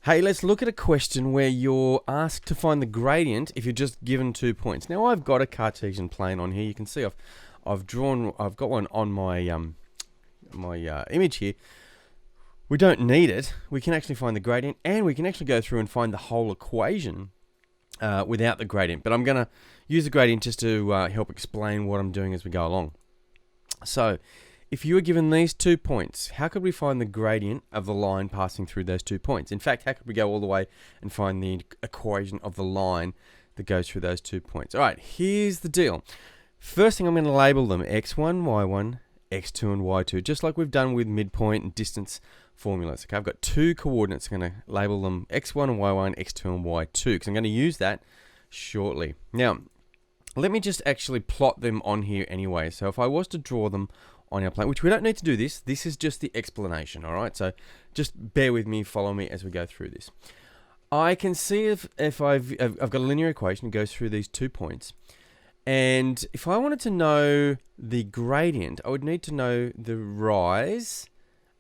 Hey, let's look at a question where you're asked to find the gradient if you're just given 2 points. Now, I've got a Cartesian plane on here. You can see I've got one on my image here. We don't need it. We can actually find the gradient, and we can actually go through and find the whole equation without the gradient. But I'm going to use the gradient just to help explain what I'm doing as we go along. So, if you were given these 2 points, how could we find the gradient of the line passing through those 2 points? In fact, how could we go all the way and find the equation of the line that goes through those 2 points? All right, here's the deal. First thing, I'm going to label them x1, y1, x2, and y2, just like we've done with midpoint and distance formulas. Okay, I've got 2 coordinates. I'm going to label them x1 and y1, x2 and y2, because I'm going to use that shortly. Now, let me just actually plot them on here anyway. So if I was to draw them on our plane, which we don't need to do this is just the explanation, all right? So just bear with me, follow me as we go through this. I can see if I've got a linear equation that goes through these 2 points, and if I wanted to know the gradient, I would need to know the rise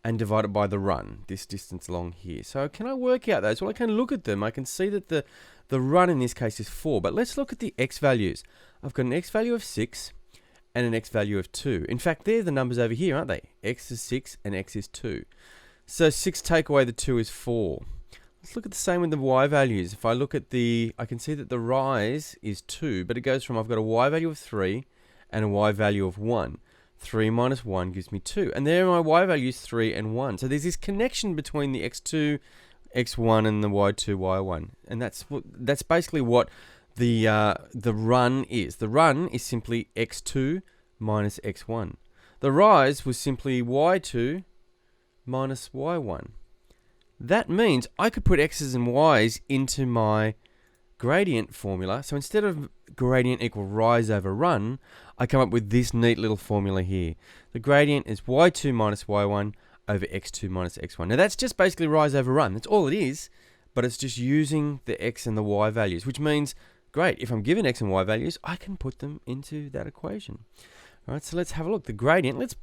and divide it by the run, this distance along here. So can I work out those? Well, I can look at them. I can see that the run in this case is 4, but let's look at the x values. I've got an x value of 6 and an x value of 2. In fact, they're the numbers over here, aren't they? X is 6 and x is 2. So 6 take away the 2 is 4. Let's look at the same with the y values. If I look at I can see that the rise is 2, but it goes from, I've got a y value of 3 and a y value of 1. 3 minus 1 gives me 2. And there my y values 3 and 1. So there's this connection between the x2, x1 and the y2, y1. And that's basically what the run is. The run is simply x2 minus x1. The rise was simply y2 minus y1. That means I could put x's and y's into my gradient formula. So instead of gradient equal rise over run, I come up with this neat little formula here. The gradient is y2 minus y1 over x2 minus x1. Now that's just basically rise over run. That's all it is, but it's just using the x and the y values, which means, great, if I'm given x and y values, I can put them into that equation. All right, so let's have a look. The gradient, let's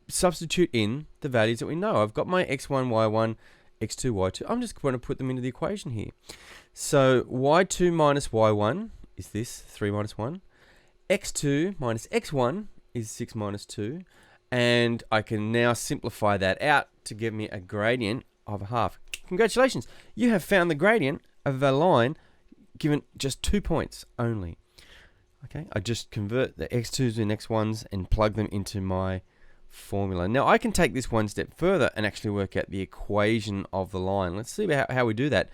substitute in the values that we know. I've got my x1, y1, x2, y2. I'm just going to put them into the equation here. So y2 minus y1 is this, 3 minus 1. x2 minus x1 is 6 minus 2. And I can now simplify that out to give me a gradient of a half. Congratulations, you have found the gradient of a line given just 2 points only. Okay, I just convert the x2s and x1s and plug them into my formula. Now I can take this one step further and actually work out the equation of the line. Let's see how we do that.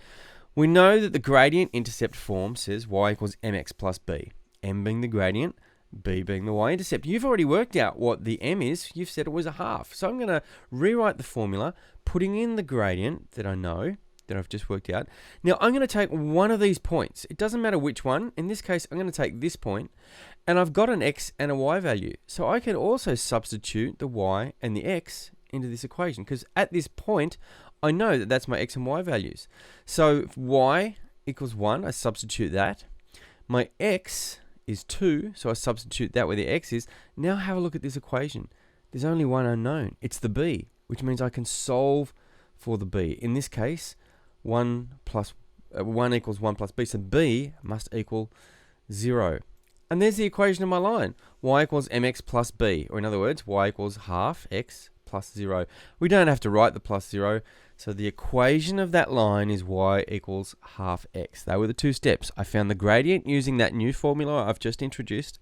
We know that the gradient intercept form says y equals mx plus b. M being the gradient, b being the y-intercept. You've already worked out what the m is. You've said it was a half. So I'm going to rewrite the formula, putting in the gradient that I know, that I've just worked out. Now I'm going to take one of these points. It doesn't matter which one. In this case, I'm going to take this point, and I've got an x and a y value. So I can also substitute the y and the x into this equation, because at this point, I know that that's my x and y values. So if y equals 1, I substitute that. My x is 2, so I substitute that where the x is. Now have a look at this equation. There's only one unknown. It's the b, which means I can solve for the b. In this case, 1 equals 1 plus b, so b must equal 0. And there's the equation of my line. Y equals mx plus b, or in other words, y equals half x plus 0. We don't have to write the plus 0, so the equation of that line is y equals half x. They were the 2 steps. I found the gradient using that new formula I've just introduced,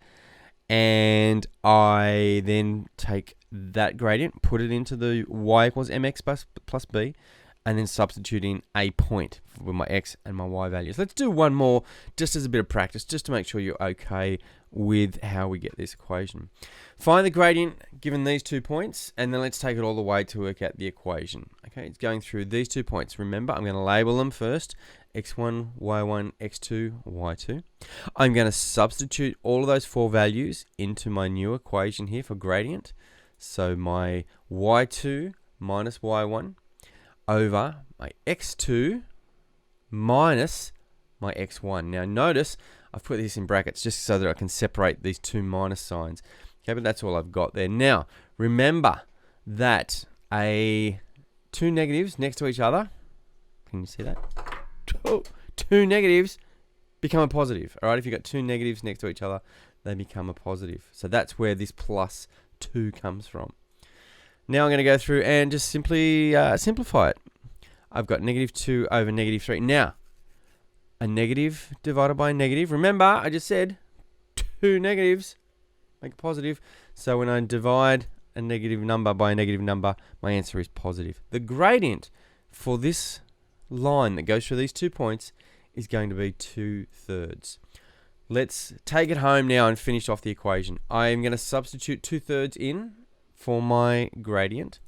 and I then take that gradient, put it into the y equals mx plus b, and then substitute in a point with my x and my y values. Let's do one more just as a bit of practice, just to make sure you're okay with how we get this equation. Find the gradient given these 2 points, and then let's take it all the way to work out the equation. Okay, it's going through these 2 points. Remember, I'm going to label them first, x1, y1, x2, y2. I'm going to substitute all of those 4 values into my new equation here for gradient. So my y2 minus y1 over my x2 minus my x1. Now notice I've put this in brackets just so that I can separate these 2 minus signs. Okay, but that's all I've got there. Now remember that 2 negatives next to each other Can you see that? Two negatives become a positive. All right, if you've got two negatives next to each other, they become a positive. So that's where this plus 2 comes from. Now I'm going to go through and just simply simplify it. I've got negative 2 over negative 3. Now, a negative divided by a negative. Remember, I just said two negatives make a positive. So when I divide a negative number by a negative number, my answer is positive. The gradient for this line that goes through these 2 points is going to be 2/3. Let's take it home now and finish off the equation. I am going to substitute 2/3 in for my gradient.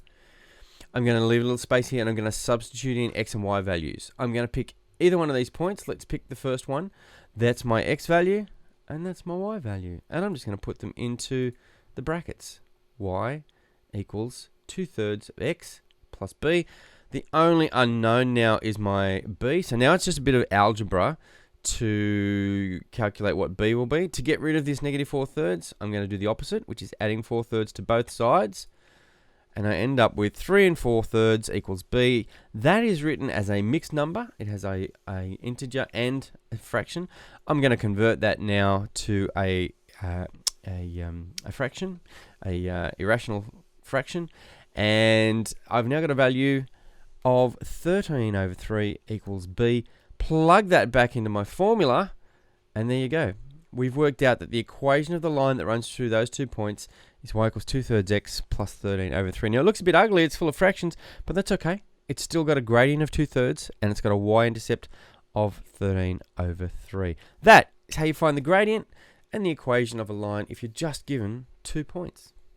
I'm going to leave a little space here and I'm going to substitute in x and y values. I'm going to pick either one of these points. Let's pick the first one. That's my x value and that's my y value. And I'm just going to put them into the brackets. Y equals 2/3 of x plus b. The only unknown now is my b. So now it's just a bit of algebra to calculate what b will be. To get rid of this negative 4/3, I'm going to do the opposite, which is adding 4/3 to both sides. And I end up with 3 4/3 equals b. That is written as a mixed number. It has a integer and a fraction. I'm going to convert that now to a fraction, irrational fraction. And I've now got a value of 13 over 3 equals b. Plug that back into my formula, and there you go. We've worked out that the equation of the line that runs through those 2 points is y equals 2/3 x plus 13 over 3. Now, it looks a bit ugly. It's full of fractions, but that's okay. It's still got a gradient of 2/3, and it's got a y-intercept of 13 over 3. That is how you find the gradient and the equation of a line if you're just given 2 points.